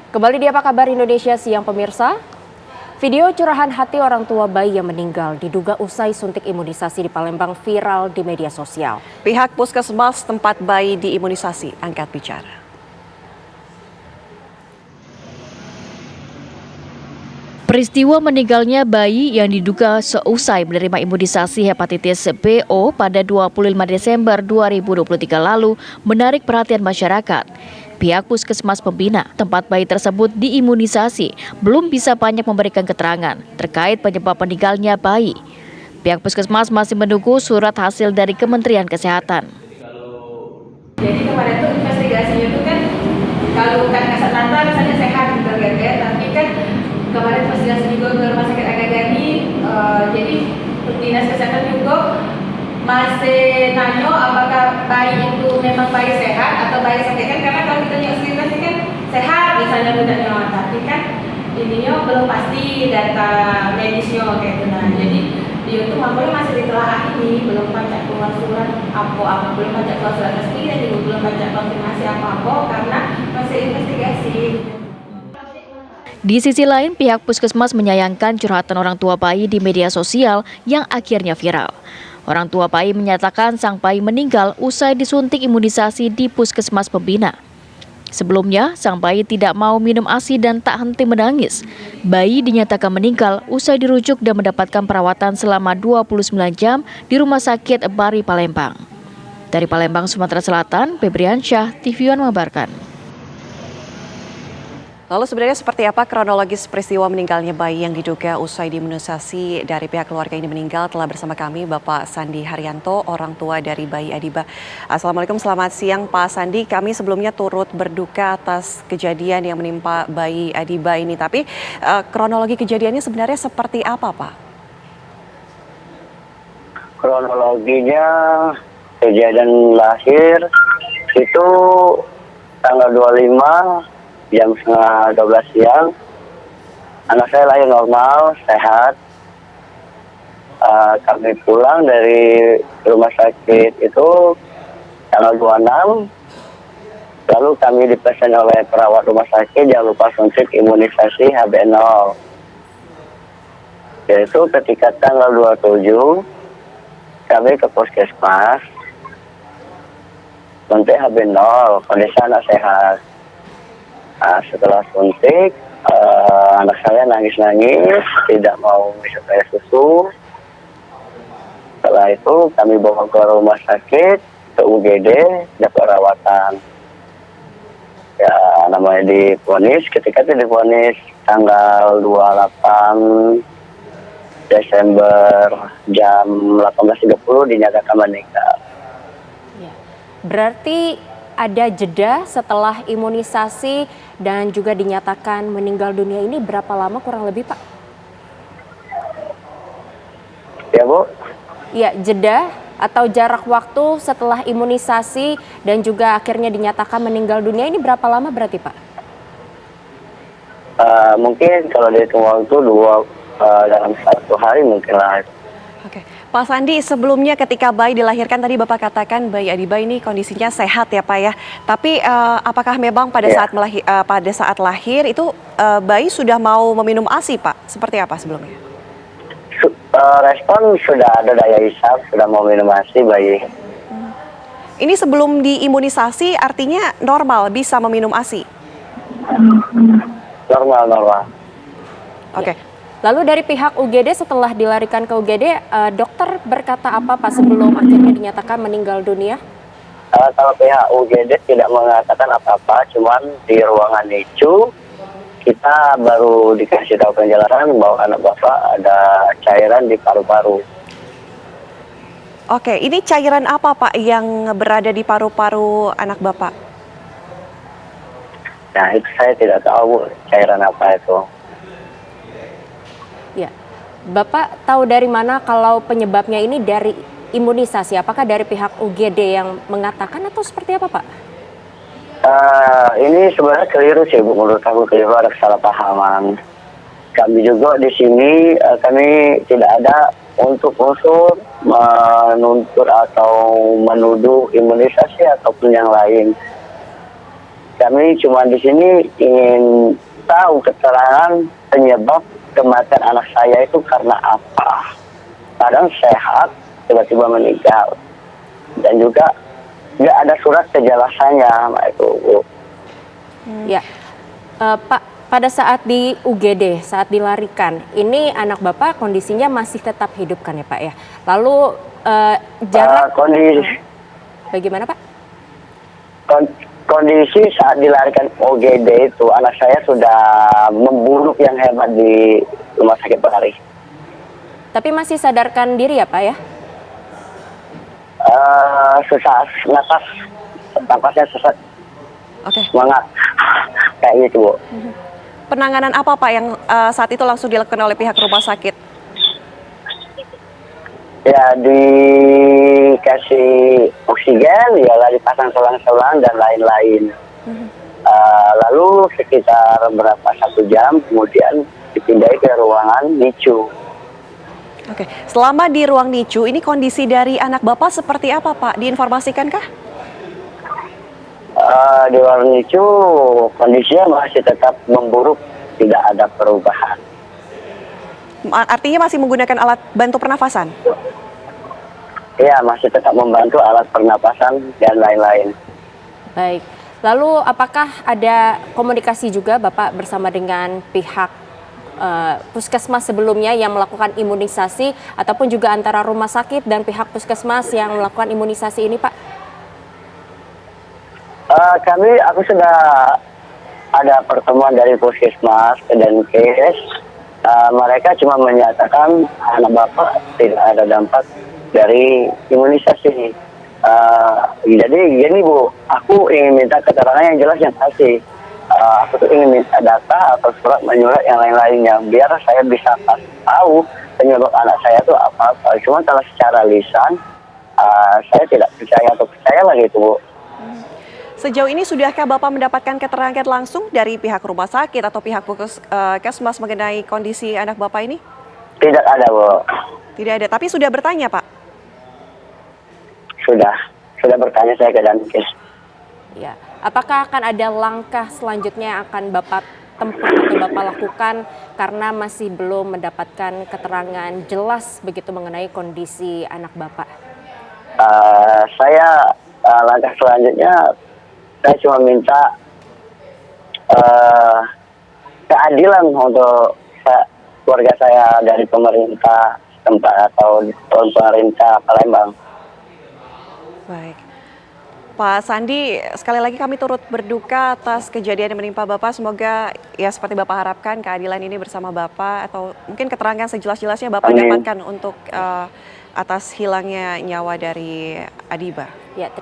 Kembali di Apa Kabar Indonesia Siang pemirsa. Video curahan hati orang tua bayi yang meninggal diduga usai suntik imunisasi di Palembang viral di media sosial. Pihak puskesmas tempat bayi diimunisasi angkat bicara. Peristiwa meninggalnya bayi yang diduga seusai menerima imunisasi hepatitis B pada 25 Desember 2023 lalu menarik perhatian masyarakat. Pihak puskesmas pembina tempat bayi tersebut diimunisasi belum bisa banyak memberikan keterangan terkait penyebab meninggalnya bayi. Pihak puskesmas masih menunggu surat hasil dari Kementerian Kesehatan. Jadi kemarin tuh investigasinya tuh kan kalau kan kasat mata misalnya sehat gitu kan ya, tapi kan kemarin investigasi juga ke rumah sakit Agagani, jadi dinas kesehatan juga masih nanya apakah bayi itu memang bayi sehat atau bayi sakit kan, karena kalau kita investigasi kan sehat misalnya budaknya, tapi kan ininya belum pasti data medisnya kayak gitu. Nah jadi dia itu makanya masih ditelaah ini, belum baca keluar surat apa-apa, belum baca keluar surat resmi dan juga belum baca konfirmasi apa-apa karena masih investigasi. Di sisi lain, pihak puskesmas menyayangkan curhatan orang tua bayi di media sosial yang akhirnya viral. Orang tua bayi menyatakan sang bayi meninggal usai disuntik imunisasi di puskesmas pembina. Sebelumnya, sang bayi tidak mau minum ASI dan tak henti menangis. Bayi dinyatakan meninggal usai dirujuk dan mendapatkan perawatan selama 29 jam di Rumah Sakit Bari Palembang. Dari Palembang, Sumatera Selatan, Febriansyah, TV One mengabarkan. Lalu sebenarnya seperti apa kronologis peristiwa meninggalnya bayi yang diduga usai diimunisasi dari pihak keluarga ini meninggal? Telah bersama kami Bapak Sandi Haryanto, orang tua dari bayi Adiba. Assalamualaikum, selamat siang Pak Sandi. Kami sebelumnya turut berduka atas kejadian yang menimpa bayi Adiba ini. Tapi kronologi kejadiannya sebenarnya seperti apa Pak? Kronologinya kejadian lahir itu tanggal 25 jam setengah 12 siang. Anak saya lahir normal, sehat. Kami pulang dari rumah sakit itu tanggal 26. Lalu kami dipesan oleh perawat rumah sakit jangan lupa suntik imunisasi HB0. Yaitu ketika tanggal 27 kami ke puskesmas suntik HB0, kondisi anak sehat. Setelah suntik, anak saya nangis-nangis, tidak mau minum air susu. Setelah itu kami bawa ke rumah sakit, ke UGD, dapat perawatan. Ya, namanya divonis, ketika itu divonis tanggal 28 Desember jam 18.30 dinyatakan meninggal. Ya. Berarti ada jeda setelah imunisasi dan juga dinyatakan meninggal dunia ini berapa lama kurang lebih Pak? Ya Bu? Ya, jeda atau jarak waktu setelah imunisasi dan juga akhirnya dinyatakan meninggal dunia ini berapa lama berarti Pak? Mungkin kalau dihitung waktu dalam 1 hari mungkin lah. Oke, Pak Sandi, sebelumnya ketika bayi dilahirkan tadi Bapak katakan bayi Adiba ini kondisinya sehat ya Pak ya. Tapi apakah memang pada saat lahir itu bayi sudah mau meminum ASI Pak? Seperti apa sebelumnya? Respon sudah ada daya hisap, sudah mau minum ASI bayi. Ini sebelum diimunisasi artinya normal bisa meminum ASI? Normal. Oke. Lalu dari pihak UGD setelah dilarikan ke UGD, dokter berkata apa Pak sebelum akhirnya dinyatakan meninggal dunia? Kalau pihak UGD tidak mengatakan apa-apa, cuman di ruangan NICU kita baru dikasih tahu penjelasan bahwa anak Bapak ada cairan di paru-paru. Oke, ini cairan apa Pak yang berada di paru-paru anak Bapak? Nah itu saya tidak tahu cairan apa itu. Ya, Bapak tahu dari mana kalau penyebabnya ini dari imunisasi? Apakah dari pihak UGD yang mengatakan atau seperti apa Pak? Ini sebenarnya keliru sih Bu, menurut aku keliru, ada kesalahpahaman. Kami juga di sini kami tidak ada untuk unsur menuntut atau menuduh imunisasi ataupun yang lain. Kami cuma di sini ingin tahu keterangan penyebab kematian anak saya itu karena apa. Kadang sehat, tiba-tiba meninggal. Dan juga nggak ada surat kejelasannya sama itu, Bu. Ya, Pak, pada saat di UGD, saat dilarikan, ini anak Bapak kondisinya masih tetap hidup kan ya Pak ya? Lalu jarak bagaimana Pak? Kondisi saat dilarikan OGD itu anak saya sudah memburuk yang hebat di rumah sakit Bahari. Tapi masih sadarkan diri ya Pak ya? Susah nafas, napasnya susah, Oke. semangat, kayak gitu, Bu. Penanganan apa Pak yang saat itu langsung dilakukan oleh pihak rumah sakit? Ya dikasih oksigen, ya dipasang selang-selang dan lain-lain. Lalu sekitar berapa 1 jam kemudian dipindahi ke ruangan NICU. Oke, selama di ruang NICU ini kondisi dari anak Bapak seperti apa Pak? Diinformasikankah? Di ruang NICU kondisinya masih tetap memburuk, tidak ada perubahan. Artinya masih menggunakan alat bantu pernafasan? Ya, masih tetap membantu alat pernapasan dan lain-lain. Baik. Lalu apakah ada komunikasi juga Bapak bersama dengan pihak puskesmas sebelumnya yang melakukan imunisasi ataupun juga antara rumah sakit dan pihak puskesmas yang melakukan imunisasi ini Pak? Aku sudah ada pertemuan dari puskesmas dan kes. Mereka cuma menyatakan anak Bapak tidak ada dampak dari imunisasi. Jadi gini Bu, aku ingin minta keterangan yang jelas yang pasti. Aku tuh ingin minta data atau surat menyurat yang lain-lainnya biar saya bisa tahu penyebab anak saya itu apa-apa. Cuma kalau secara lisan saya tidak percaya atau percaya lagi itu, Bu. Sejauh ini sudahkah Bapak mendapatkan keterangan langsung dari pihak rumah sakit atau pihak puskesmas mengenai kondisi anak Bapak ini? Tidak ada, Bu. Tidak ada, tapi sudah bertanya Pak? Sudah bertanya saya ke Dankes. Ya. Apakah akan ada langkah selanjutnya yang akan Bapak tempuh atau Bapak lakukan karena masih belum mendapatkan keterangan jelas begitu mengenai kondisi anak Bapak? Langkah selanjutnya saya cuma minta keadilan untuk keluarga saya dari pemerintah tempat atau pemerintah Palembang. Baik. Pak Sandi, sekali lagi kami turut berduka atas kejadian yang menimpa Bapak. Semoga ya seperti Bapak harapkan keadilan ini bersama Bapak atau mungkin keterangan sejelas-jelasnya Bapak Amin. dapatkan untuk atas hilangnya nyawa dari Adiba. Ya,